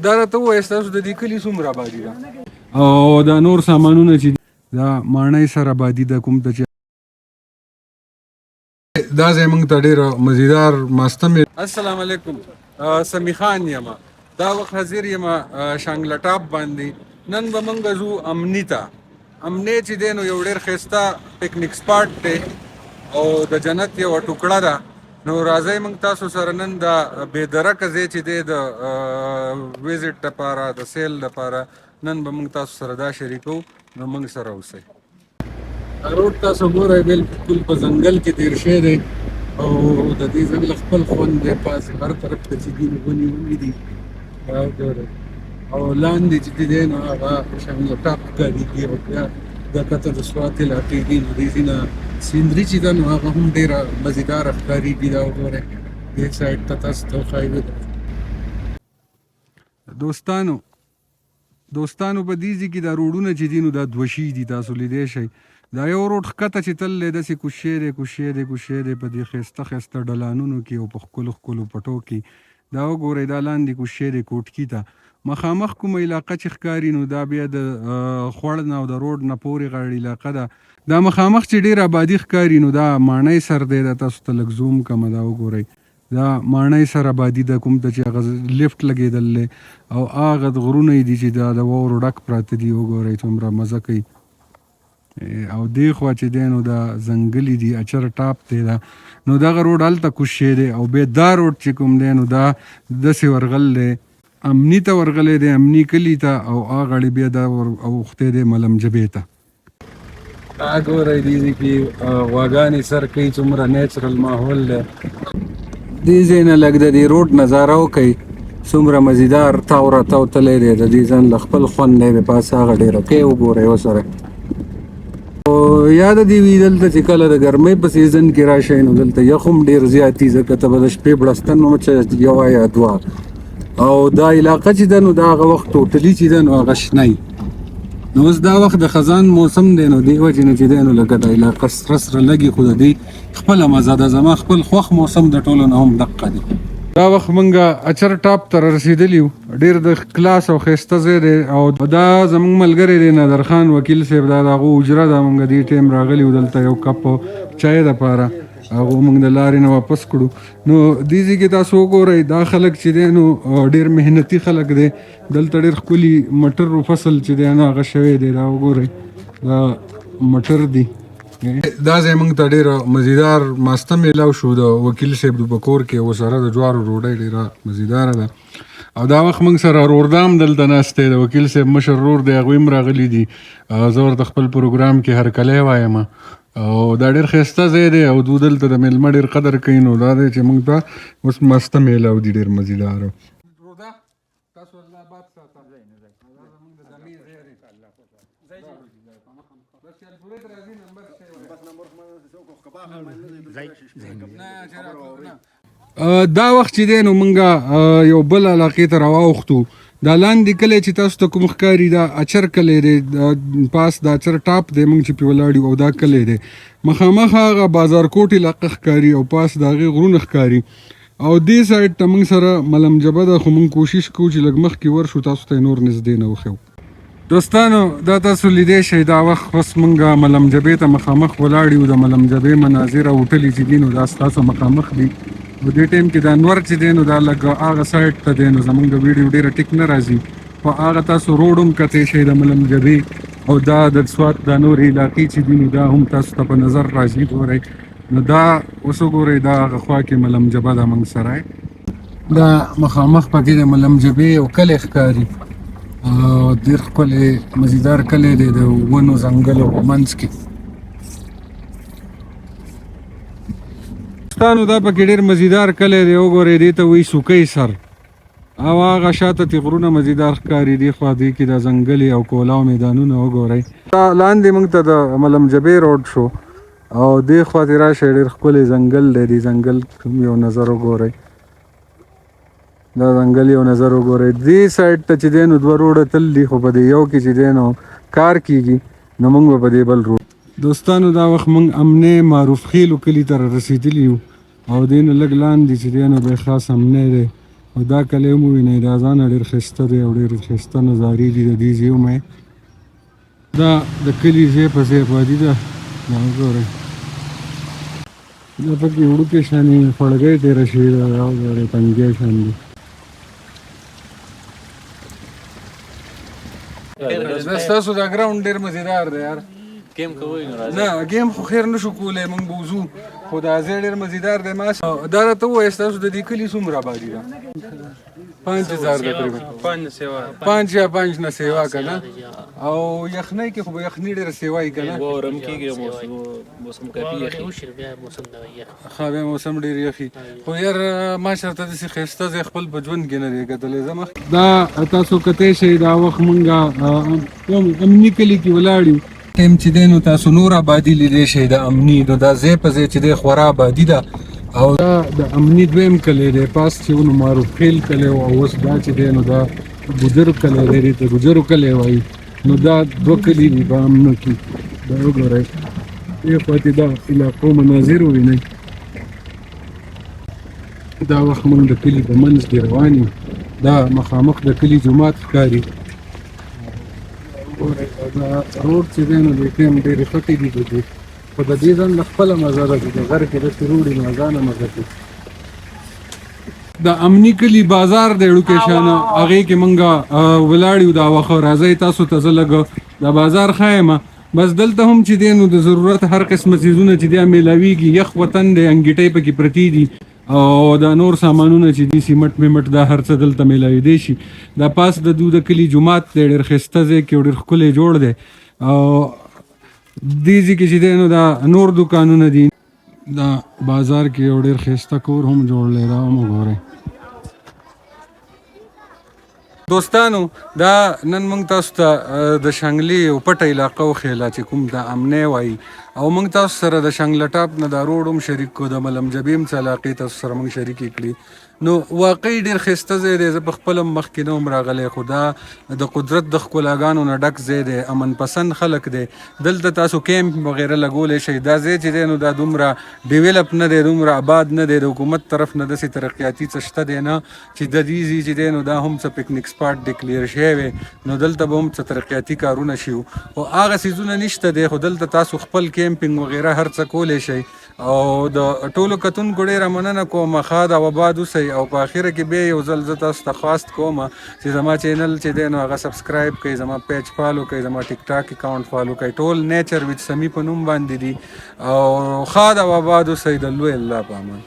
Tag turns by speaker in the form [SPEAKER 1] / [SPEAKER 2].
[SPEAKER 1] دا راته ووایه ستاسو د دې کلي څومره آبادي ده او دا نور سامانونه چې دا ماڼۍ سره آبادي ده کوم ته چې دا ځای موږ ته ډېر مزیدار ماسته مې السلام علیکم سمی خان یم دا وخت حاضر یم شانګله ټاپ باندې نن به موږ ځو امني ته امنی چې دی نو یو ډېر ښایسته پکنیک سپاټ دی او د جنت یوه ټوکړه ده نو راځئ موږ تاسو سره نن دا بېدرکه ځای چې دی د ویزټ دپاره د سیل دپاره نن به موږ تاسو سره دا شریکو نو موږ سره اوسئ روډ تاسو ګورئ بلکل په ځنګل کې تېر شوی دی او د دې ځنګل خپل خوند دی پاسې هر طرف ته چې دي ونې ونې دي دا وګورئ او لاندې چې دی نو هغه شانګله ټاپ ښکارېږي او بیا دا کته د سوات علاقې دي نو دې ځینه سیندري چې ده نو هغه هم ډېره مزیداره ښکارېږي دا وګورئ دې سایډ ته تاسو ته ښایي دوستانو په دې ځای کې دا روډونه چې دي نو دا دوشي دي تاسو لیدی شئ دا یو روډ ښکته چې تل دی داسې کوشی دی په دې ښایسته ښایسته ډلانونو کې او په ښکلو ښکلو پټو کې دا وګورئ دا لاندې کوشی دی کوټکي ته مخامخ کومه علاقه چې ښکاري نو دا بیا د خوړ نه او د روډ نه پورې غاړه علاقه ده دا مخامخ چې ډېر آبادي ښکاري نو دا ماڼۍ سر دی دا تاسو ته لږ زوم کمه دا وګورئ دا ماڼۍ سر آبادي ده کوم ته چې هغه لیفټ لګېدل دی او هغه غرونه دي چې دا د واورو ډک پراته دي وګورئ څومره مزه کوي او دې خوا چې دی نو دا ځنګلي دي اچر ټاپ دی دا نو دغه روډ هلته کوشی دی او بیا دا روډ چې کوم دی نو دا داسې ورغل دی امني ته ورغلی دی امني کلي ته او هغه غاړې بیا دا اوښتی دی ملم جبې ته دا ګورئ دې کې غواګانې سر کوي څومره نیچرل ماحول دی دې ځای نه لږ د دې روډ نظاره وکئ څومره مزیدار تاو راتاو تلی دی د دې ځان له خپل خوند دی د پاسه هغه ډېره کوي وګورئ ورسره او یاد دې وي دلته چې کله د ګرمۍ په سیزن کې راشئ نو دلته یخ هم ډېر زیات دي ځکه ته به د شپې بړستن وچه یوه یا دوه او دا علاقه چې ده نو د هغه وخت ټوټلي چې ده نو هغه شنه نو اوس دا وخت د خزان موسم دی نو دې وجې نه چې دی نو لکه د علاقه سره سره لګي خو د دې خپله مزه ده زما خپل خوښ موسم د ټولو نه هم دقه دی دا وخت موږ اچر ټاپ ته رسېدلي یو ډېر د کلاس او ښایسته ځای دی او دا زموږ ملګری دی نادرخان وکیل صاحب دا د هغو اجره ده موږ دې ټایم راغلي وو دلته یو کپ چای دپاره هغه موږ د لارې نه واپس کړو نو دې ځای کې تاسو وګورئ دا خلک چې دی نو ډېر محنتي خلک دی دلته ډېر ښکلي مټر فصل چې دی نو هغه شوی دی دا وګورئ دا مټر دي دا ځای موږ ته ډېره مزیدار ماسته میلاو شو د وکیل صاحب په کور کې ورسره د جوارو ډوډۍ ډېره مزیداره ده او دا وخت موږ سره رور دام دلته ناست دی د وکیل صاحب مشر رور دی هغوی هم راغلي دي زه ورته خپل پروګرام کې هرکلی وایم او دا ډېر ښایسته ځای دی او دوی دلته د میلمه ډېر قدر کوي نو دا دی چې موږ ته اوس ماسته میلاو دي ډېر مزیداره دا وخت چې دی نو موږ یو بل علاقې ته راواوښتو دا لاندې کلی چې تاسو ته کوم ښکاري دا اچر کلی دی پاس د اچر ټاپ دی موږ چې پرې ولاړ یو او دا کلی دی مخامخ هغه بازارکوټ علاقه ښکاري او پاس د هغې غرونه ښکاري او دې سایډ ته موږ سره ملم جبه ده خو موږ کوشش کوو چې لږ مخکې ورشو تاسو ته یې نور نږدې نه وښیو دوستانو دا تاسو لیدی شئ دا وخت بس موږ ملم جبې ته مخامخ ولاړ یو د ملم جبې مناظر او هوټلې چې دي نو دا ستاسو مخامخ دي په دې ټایم کې دا انور چې دی نو دا لږ هغه سایډ ته دی نو زموږ د ویډیو ډېره ټیک نه راځي خو هغه تاسو روډ هم کتی شئ د ملم جبې او دا د سوات دا نورې علاقې چې دي نو دا هم تاسو ته په نظر راځي ګورئ نو دا اوس وګورئ دا هغه خوا کې ملم جبه ده موږ سره دا مخامخ پکې د ملم جبې یو کلی ښکاري ډېر ښکلی مزیدار کلی دی د ونو ځنګلو په منځ کې دوستانو دا پکې ډېر مزیدار کلی دی وګورئ دې ته وایي سوکی سر او هغه شاته تې غرونه مزیدار ښکاري دې خوا دې کې دا ځنګلې او کولاو میدانونه وګورئ دا لاندې موږ ته د ملم جبې روډ شو او دې خوا تې راشئ ډېر ښکلی ځنګل دی دې ځنګل یو نظر وګورئ دا ځنګل یو نظر وګورئ دې سایډ ته چې دی نو دوه روډه تل دي خو په دې یو کې چې دی نو کار کېږي نو موږ به په دې بل روډ دوستانو دا وخت موږ امنی معروف خیلو کلي ته رسېدلي یو او دې نه لږ لاندې چې دی نو بیا خاص امنی دی او دا کلی هم ووینئ دا ځانه ډېر ښایسته دی او ډېر ښایسته نظارې دي د دې ځای ومئ. دا د کلي ځای په ځای ابادي ده. دا وګورئ دا پکې وړوکې شانې خړګۍ تېره شوې ده. دا وګورئ تنګی شان دی. دا ستاسو دا ګراوند ډېر مزېدار دی یار.
[SPEAKER 2] گیم کوئ نو راځئ.
[SPEAKER 1] نه ګیم خو خیر نشو کولی موږ به وځو خو دا ځای ډېر مزېدار دی. ما دا راته ووایه ستاسو د دې کلي څومره آبادي ده؟ 5000 تقریبا 5 یا 5 نه سیوا که نه. او یخنۍ کې خو به یخني ډېره سیوا یي که نه.
[SPEAKER 2] ورم کېږي موسم کافي یخي.
[SPEAKER 1] ښه بیا موسم ډېر یخي خو یار ما چېرته داسې ښایسته ځای خپل په ژوند کې نه دی کتلی. زه مخکې دا تاسو کتی شئ دا وخت مونږ امني کلي کې ولاړ یو. ټایم چې دی نو تاسو نور آبادي لیدلی شئ د امني. نو دا ځای په ځای چې دی خورا آبادي ده او دا د امني دویم کلی دی. پاس چې و نو معروف خیل کلی و او اوس دا چې دی نو دا ګجر کلی دی. دې ته ګجرو کلی وایي. نو دا دوه کلي دي په امنو کې. دا وګورئ دې خواته دا علاقو مناظر ووینئ. دا وخت موږ د کلي په منځ کې روان یو. دا مخامخ د کلي جومات ښکاري. دا روډ چې دی نو د ټایم ډېرې خټې دي د دې خو د دې ځان د خپله مزه ده چې د غر کې داسې روډ وي نو ځانه مزه کوي. د امني کلي بازار دی وړوکی شانه هغې کې موږ ولاړ یو. دا وخت راځئ تاسو ته زه لږ دا بازار ښایم. بس دلته هم چې دی نو د ضرورت هر قسمه څیزونه چې دی میلاویږي. یخ وطن دی انګیټۍ پکې پرتې دي او دا نور سامانونه چې دي سیمټ میمټ دا هر څه دلته میلاویدی شي. دا پاس د دوی د کلي جومات دی ډېر ښایسته ځای کې ډېر ښکلی جوړ دی او دې ځای کې چې دی نو دا نور دوکانونه دي. دا بازار کې یو ډېر ښایسته کور هم جوړ دی. دا هم وګورئ دوستانو. دا نن موږ تاسو ته د شانګلې یو پټه علاقه وښیله چې کوم د امنی وایي او موږ تاسو سره د شانګله ټاپ نه دا روډ هم شریک کړو. د ملم جبیم څه علاقې تاسو سره موږ شریکې کړي. نو واقعي ډېر ښایسته ځای دی. زه په خپله هم مخکې نه وم راغلی خو دا د قدرت د ښکلاګانو نه ډک ځای دی. امن پسند خلک دی. دلته تاسو کیمپ وغیره لګولی شئ. دا ځای چې دی نو دا دومره ډیولپ نه دی دومره آباد نه دی. د حکومت طرف نه داسې ترقیاتي څه شته دی نه چې د دې ځای چې دی نو دا هم څه پکنیک سپاټ ډیکلیر شوی وی نو دلته به هم څه ترقیاتي کارونه شي خو هغه څیزونه نشته دی. خو دلته تاسو خپل کیمپینګ وغیره هر څه کولی شئ او د ټولو کتونکو ډېره مننه کوم. ښاد او آباد اوسئ او په اخره کې بیا یو ځل زه تاسو ته خواست کوم چې زما چینل چې دی نو هغه سبسکرایب کړئ. زما پیج فالو کړئ. زما ټیک ټاک اکاونټ فالو کړئ. ټول نیچر ویچ سمی په نوم باندې دي او ښاد او آباد اوسئ. د لوی الله په امان.